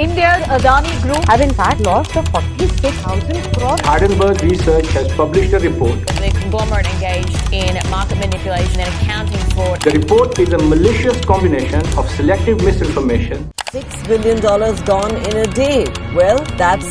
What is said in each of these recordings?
India's Adani Group have in fact lost a 46,000 crore. Hardenberg Research has published a report. The conglomerate engaged in market manipulation and accounting fraud. The report is a malicious combination of selective misinformation. $6 billion gone in a day. Well, that's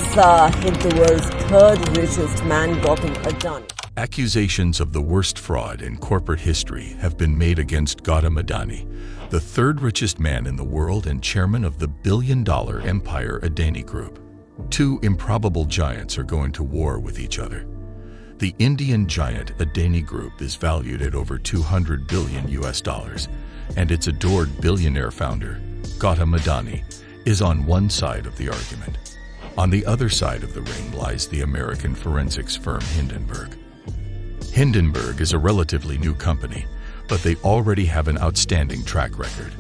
hit the world's third richest man, Gautam Adani. Accusations of the worst fraud in corporate history have been made against Gautam Adani, the third richest man in the world and chairman of the billion-dollar empire Adani Group. Two improbable giants are going to war with each other. The Indian giant Adani Group is valued at over $200 billion, and its adored billionaire founder, Gautam Adani, is on one side of the argument. On the other side of the ring lies the American forensics firm Hindenburg. Hindenburg is a relatively new company, but they already have an outstanding track record.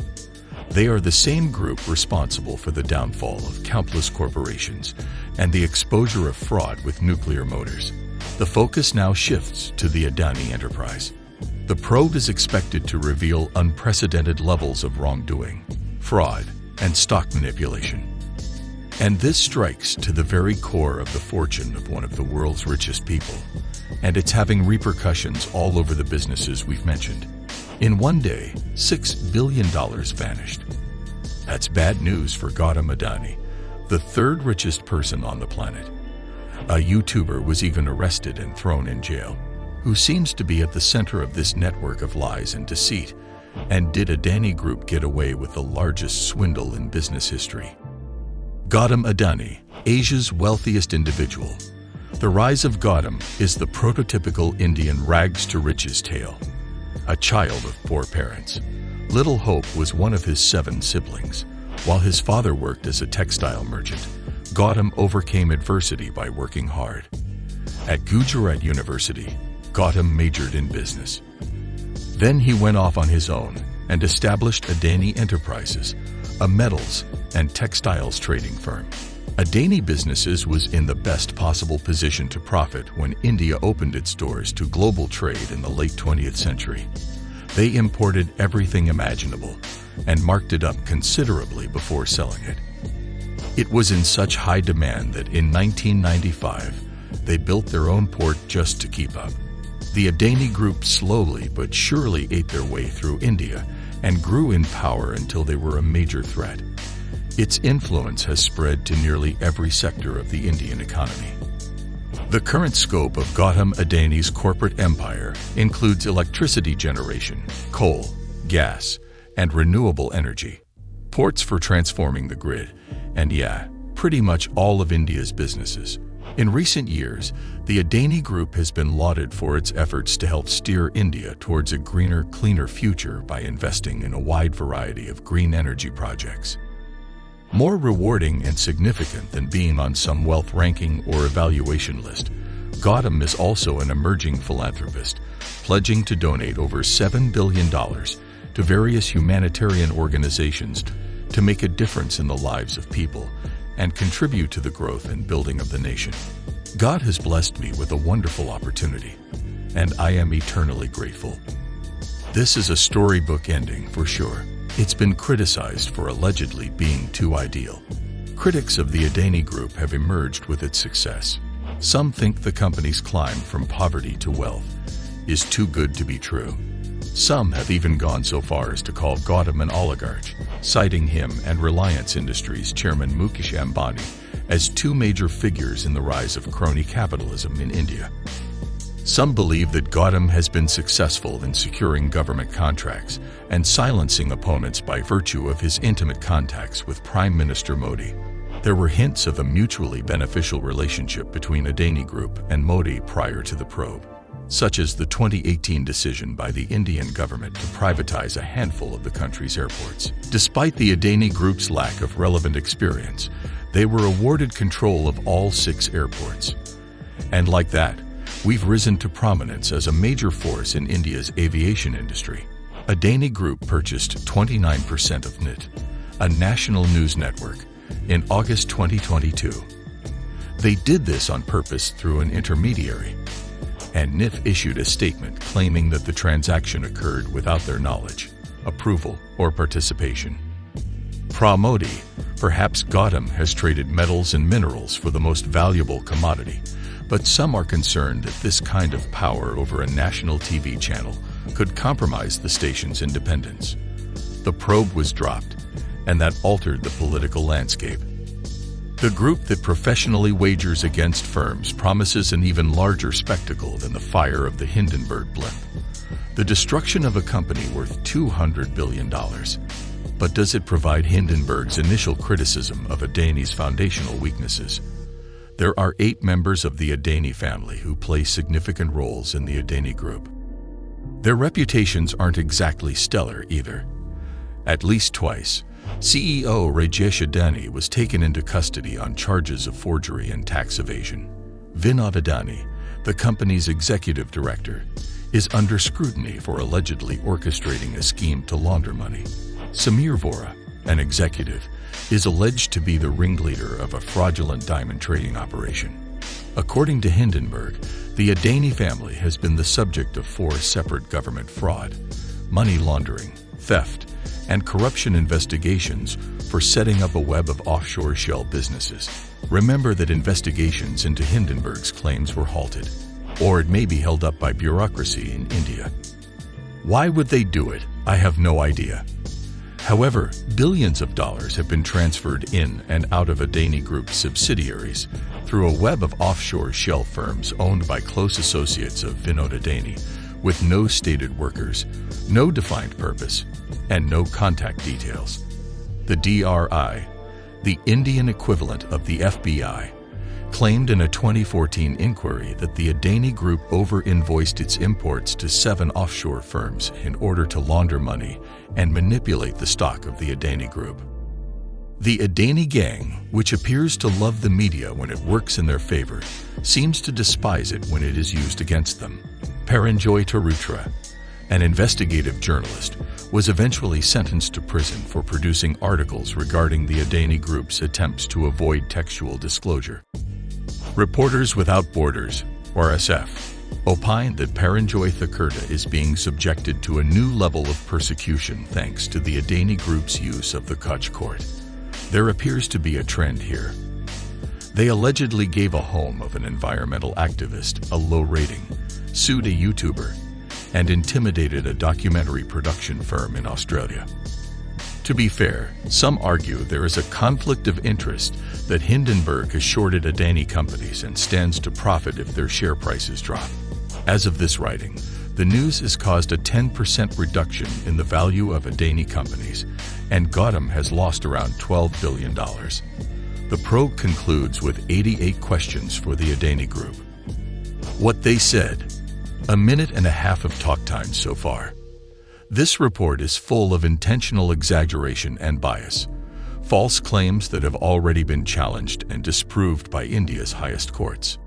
They are the same group responsible for the downfall of countless corporations and the exposure of fraud with nuclear motors. The focus now shifts to the Adani enterprise. The probe is expected to reveal unprecedented levels of wrongdoing, fraud, and stock manipulation. And this strikes to the very core of the fortune of one of the world's richest people, and it's having repercussions all over the businesses we've mentioned. In one day, $6 billion vanished. That's bad news for Gautam Adani, the third richest person on the planet. A YouTuber was even arrested and thrown in jail, who seems to be at the center of this network of lies and deceit. And did Adani Group get away with the largest swindle in business history? Gautam Adani, Asia's wealthiest individual. The rise of Gautam is the prototypical Indian rags to riches tale. A child of poor parents, Little Hope was one of his 7 siblings. While his father worked as a textile merchant, Gautam overcame adversity by working hard. At Gujarat University, Gautam majored in business. Then he went off on his own and established Adani Enterprises, a metals and textiles trading firm. Adani Businesses was in the best possible position to profit when India opened its doors to global trade in the late 20th century. They imported everything imaginable and marked it up considerably before selling it. It was in such high demand that in 1995, they built their own port just to keep up. The Adani Group slowly but surely ate their way through India and grew in power until they were a major threat. Its influence has spread to nearly every sector of the Indian economy. The current scope of Gautam Adani's corporate empire includes electricity generation, coal, gas, and renewable energy, ports for transforming the grid, and pretty much all of India's businesses. In recent years, the Adani Group has been lauded for its efforts to help steer India towards a greener, cleaner future by investing in a wide variety of green energy projects. More rewarding and significant than being on some wealth ranking or evaluation list, Gautam is also an emerging philanthropist, pledging to donate over $7 billion to various humanitarian organizations to make a difference in the lives of people and contribute to the growth and building of the nation. God has blessed me with a wonderful opportunity, and I am eternally grateful. This is a storybook ending for sure. It's been criticized for allegedly being too ideal. Critics of the Adani Group have emerged with its success. Some think the company's climb from poverty to wealth is too good to be true. Some have even gone so far as to call Gautam an oligarch, citing him and Reliance Industries chairman Mukesh Ambani as two major figures in the rise of crony capitalism in India. Some believe that Gautam has been successful in securing government contracts and silencing opponents by virtue of his intimate contacts with Prime Minister Modi. There were hints of a mutually beneficial relationship between Adani Group and Modi prior to the probe, such as the 2018 decision by the Indian government to privatize a handful of the country's airports. Despite the Adani Group's lack of relevant experience, they were awarded control of all 6 airports. And like that, we've risen to prominence as a major force in India's aviation industry. Adani Group purchased 29% of NIT, a national news network, in August 2022. They did this on purpose through an intermediary, and NIF issued a statement claiming that the transaction occurred without their knowledge, approval, or participation. Modi, Perhaps Gautam has traded metals and minerals for the most valuable commodity, but some are concerned that this kind of power over a national TV channel could compromise the station's independence. The probe was dropped, and that altered the political landscape. The group that professionally wagers against firms promises an even larger spectacle than the fire of the Hindenburg blimp. The destruction of a company worth $200 billion. But does it provide Hindenburg's initial criticism of Adani's foundational weaknesses? There are 8 members of the Adani family who play significant roles in the Adani Group. Their reputations aren't exactly stellar either. At least twice, CEO Rajesh Adani was taken into custody on charges of forgery and tax evasion. Vinod Adani, the company's executive director, is under scrutiny for allegedly orchestrating a scheme to launder money. Samir Vora, an executive, is alleged to be the ringleader of a fraudulent diamond trading operation. According to Hindenburg, the Adani family has been the subject of 4 separate government fraud, money laundering, theft, and corruption investigations for setting up a web of offshore shell businesses. Remember that investigations into Hindenburg's claims were halted, or it may be held up by bureaucracy in India. Why would they do it? I have no idea. However, billions of dollars have been transferred in and out of Adani Group's subsidiaries through a web of offshore shell firms owned by close associates of Vinod Adani, with no stated workers, no defined purpose, and no contact details. The DRI, the Indian equivalent of the FBI, claimed in a 2014 inquiry that the Adani Group over-invoiced its imports to 7 offshore firms in order to launder money and manipulate the stock of the Adani Group. The Adani gang, which appears to love the media when it works in their favor, seems to despise it when it is used against them. Paranjoy Tarutra, an investigative journalist, was eventually sentenced to prison for producing articles regarding the Adani Group's attempts to avoid textual disclosure. Reporters Without Borders, RSF, opined that Paranjoy Thakurta is being subjected to a new level of persecution thanks to the Adani Group's use of the Kutch court. There appears to be a trend here. They allegedly gave a home of an environmental activist a low rating, sued a YouTuber, and intimidated a documentary production firm in Australia. To be fair, some argue there is a conflict of interest that Hindenburg has shorted Adani companies and stands to profit if their share prices drop. As of this writing, the news has caused a 10% reduction in the value of Adani companies, and Gautam has lost around $12 billion. The probe concludes with 88 questions for the Adani Group. What they said. A minute and a half of talk time so far. This report is full of intentional exaggeration and bias, false claims that have already been challenged and disproved by India's highest courts.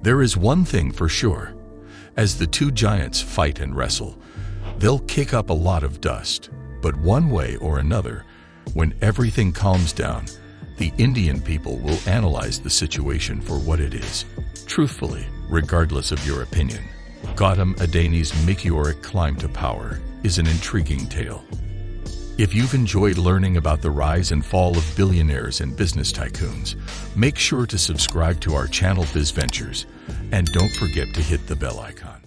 There is one thing for sure. As the 2 giants fight and wrestle, they'll kick up a lot of dust, but one way or another, when everything calms down, the Indian people will analyze the situation for what it is, truthfully, regardless of your opinion. Gautam Adani's meteoric climb to power is an intriguing tale. If you've enjoyed learning about the rise and fall of billionaires and business tycoons, make sure to subscribe to our channel BizVentures, and don't forget to hit the bell icon.